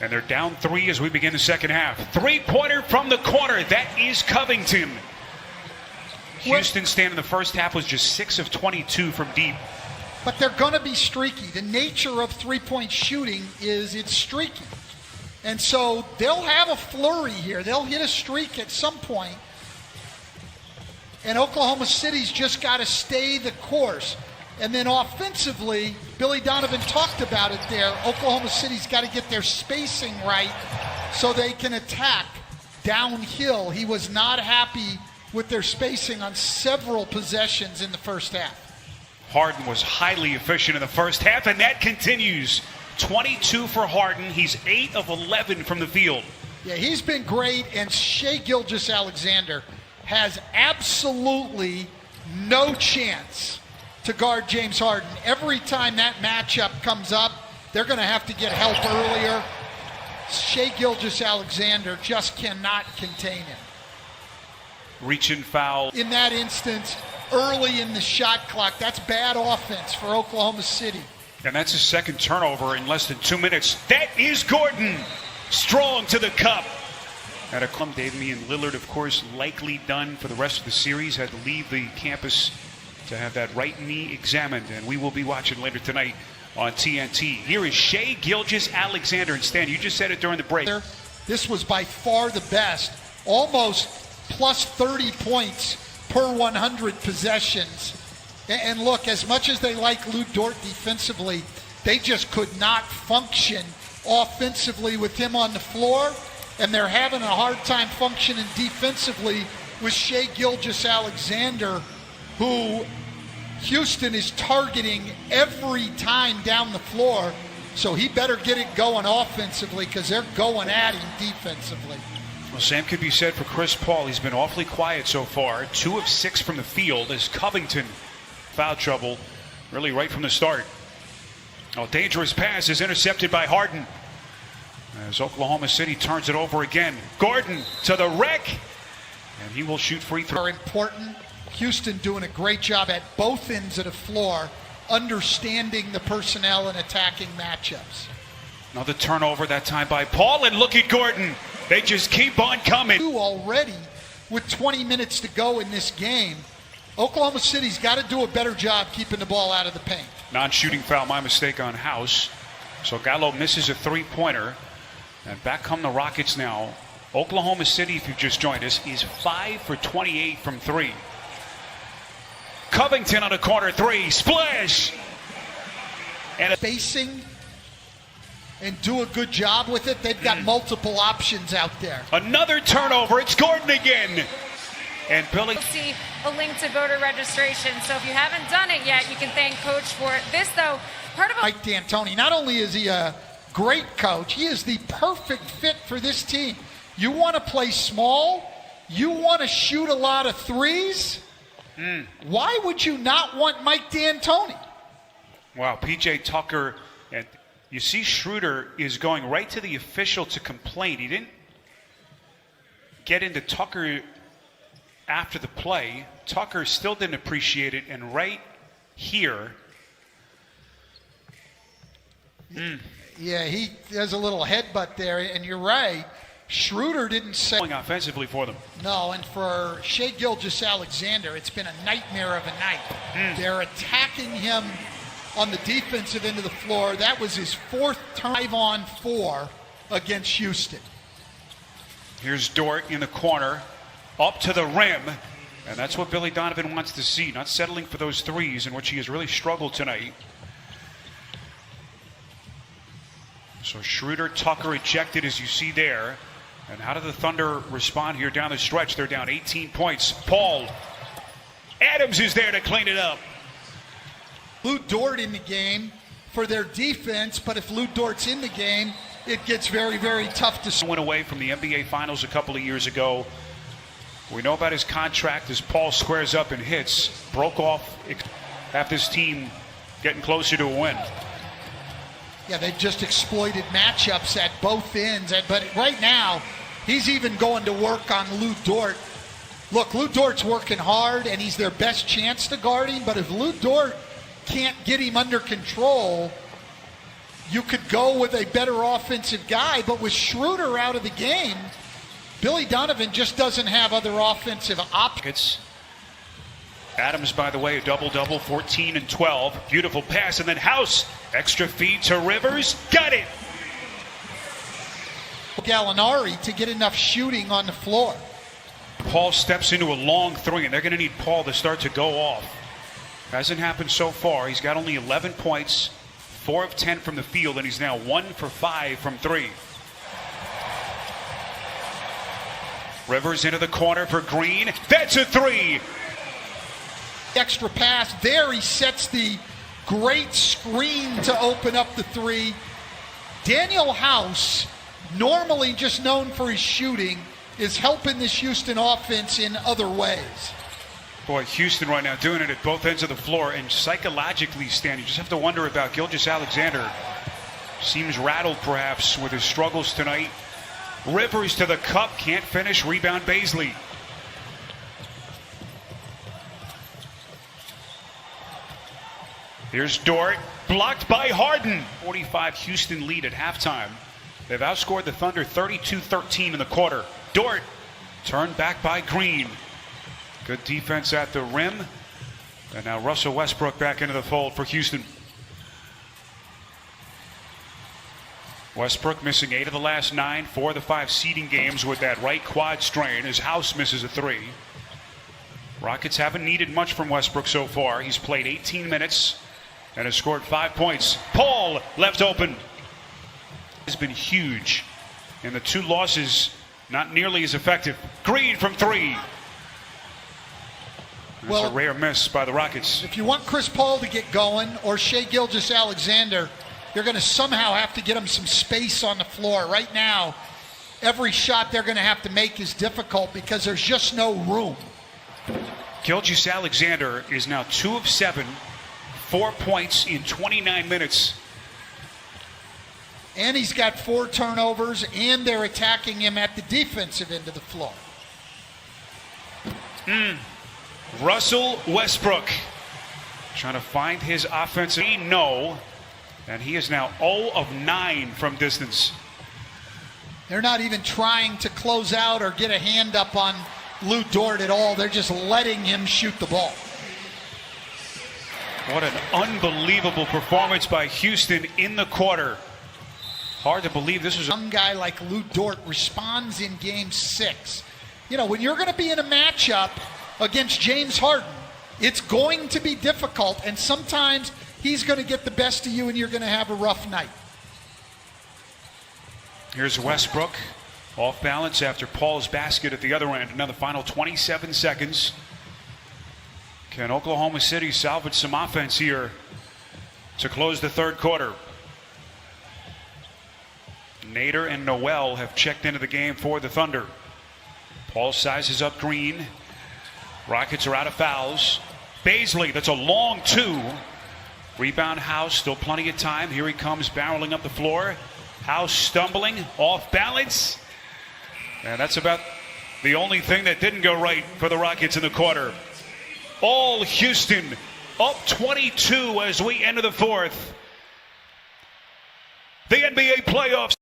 And they're down 3 as we begin the second half. Three-pointer from the corner. That is Covington. Houston stand in the first half was just 6 of 22 from deep. But they're going to be streaky. The nature of three-point shooting is it's streaky. And so they'll have a flurry here. They'll hit a streak at some point. And Oklahoma City's just got to stay the course. And then offensively, Billy Donovan talked about it there. Oklahoma City's got to get their spacing right so they can attack downhill. He was not happy with their spacing on several possessions in the first half. Harden was highly efficient in the first half, and that continues. 22 for Harden. He's 8 of 11 from the field. Yeah, he's been great, and Shai Gilgeous-Alexander has absolutely no chance to guard James Harden. Every time that matchup comes up, they're going to have to get help earlier. Shai Gilgeous-Alexander just cannot contain him. Reach and foul. In that instance, early in the shot clock, that's bad offense for Oklahoma City. And that's his second turnover in less than 2 minutes. That is Gordon. Strong to the cup. And a clump Damian Lillard, of course, likely done for the rest of the series. Had to leave the campus to have that right knee examined. And we will be watching later tonight on TNT. Here is Shai Gilgeous-Alexander. And Stan, you just said it during the break. This was by far the best. Almost plus 30 points per 100 possessions. And look, as much as they like Lou Dort defensively, they just could not function offensively with him on the floor. And they're having a hard time functioning defensively with Shai Gilgeous-Alexander, who Houston is targeting every time down the floor. So he better get it going offensively because they're going at him defensively. Well, same could be said for Chris Paul. He's been awfully quiet so far. 2 of 6 from the field as Covington foul trouble really right from the start. A dangerous pass is intercepted by Harden as Oklahoma City turns it over again. Gordon to the wreck, and he will shoot free throw. Are important. Houston doing a great job at both ends of the floor, understanding the personnel and attacking matchups. Another turnover, that time by Paul, and look at Gordon. They just keep on coming. Already with 20 minutes to go in this game, Oklahoma City's got to do a better job keeping the ball out of the paint. Non-shooting foul, my mistake on House. So Gallo misses a three-pointer. And back come the Rockets now. Oklahoma City, if you've just joined us, is 5 for 28 from 3. Covington on a corner 3. Splash! And spacing and do a good job with it. They've got multiple options out there. Another turnover. It's Gordon again. And Billy. You'll see a link to voter registration. So if you haven't done it yet, you can thank Coach for it. This, though, part of Mike D'Antoni, not only is he a great coach, he is the perfect fit for this team. You want to play small? You want to shoot a lot of threes? Why would you not want Mike D'Antoni? Wow, P.J. Tucker, and you see Schroeder is going right to the official to complain. He didn't get into Tucker after the play. Tucker still didn't appreciate it, and right here. Yeah, he has a little headbutt there, and you're right. Schroeder didn't say offensively for them. No, and for Shai Gilgeous-Alexander, it's been a nightmare of a night. They're attacking him on the defensive end of the floor. That was his 4th turn 5-on-4 against Houston. Here's Dort in the corner, up to the rim, and that's what Billy Donovan wants to see, not settling for those threes, in which he has really struggled tonight. So Schroeder, Tucker ejected, as you see there. And how do the Thunder respond here down the stretch? They're down 18 points. Paul. Adams is there to clean it up. Lou Dort in the game for their defense, but if Lou Dort's in the game, it gets very, very tough to went away from the NBA Finals a couple of years ago. We know about his contract as Paul squares up and hits. Broke off half this team getting closer to a win. Yeah, they've just exploited matchups at both ends. But right now, he's even going to work on Lou Dort. Look, Lou Dort's working hard, and he's their best chance to guard him. But if Lou Dort can't get him under control, you could go with a better offensive guy, but with Schroeder out of the game, Billy Donovan just doesn't have other offensive options. Adams, by the way, a double-double, 14 and 12. Beautiful pass, and then House, extra feed to Rivers, got it! Gallinari to get enough shooting on the floor. Paul steps into a long three, and they're going to need Paul to start to go off. Hasn't happened so far. He's got only 11 points, 4 of 10 from the field, and he's now 1 for 5 from 3. Rivers into the corner for Green. That's a 3! Extra pass there. He sets the great screen to open up the 3. Daniel House, normally just known for his shooting, is helping this Houston offense in other ways. Boy, Houston right now doing it at both ends of the floor, and psychologically standing. You just have to wonder about Gilgeous-Alexander. Seems rattled perhaps with his struggles tonight. Rivers to the cup, can't finish, rebound Baisley. Here's Dort, blocked by Harden. 45 Houston lead at halftime. They've outscored the Thunder 32-13 in the quarter. Dort turned back by Green. Good defense at the rim. And now Russell Westbrook back into the fold for Houston. Westbrook missing 8 of the last 9, 4 of the 5 seeding games with that right quad strain. His House misses a 3. Rockets haven't needed much from Westbrook so far. He's played 18 minutes and has scored 5 points. Paul left open. Has been huge. And the 2 losses not nearly as effective. Green from 3. That's a rare miss by the Rockets. If you want Chris Paul to get going or Shai Gilgeous-Alexander, you're going to somehow have to get him some space on the floor. Right now, every shot they're going to have to make is difficult because there's just no room. Gilgeous-Alexander is now 2 of 7, 4 points in 29 minutes. And he's got 4 turnovers, and they're attacking him at the defensive end of the floor. Russell Westbrook trying to find his offensive. No. And he is now 0 of 9 from distance. They're not even trying to close out or get a hand up on Lou Dort at all. They're just letting him shoot the ball. What an unbelievable performance by Houston in the quarter. Hard to believe this was a young guy like Lou Dort responds in game 6. You know, when you're going to be in a matchup against James Harden, it's going to be difficult, and sometimes he's going to get the best of you and you're going to have a rough night. Here's Westbrook off balance after Paul's basket at the other end. Another final 27 seconds. Can Oklahoma City salvage some offense here to close the third quarter? Nader and Noel have checked into the game for the Thunder. Paul sizes up Green. Rockets are out of fouls. Baisley, that's a long 2. Rebound House, still plenty of time. Here he comes barreling up the floor. House stumbling, off balance. And that's about the only thing that didn't go right for the Rockets in the quarter. All Houston up 22 as we enter the fourth. The NBA playoffs.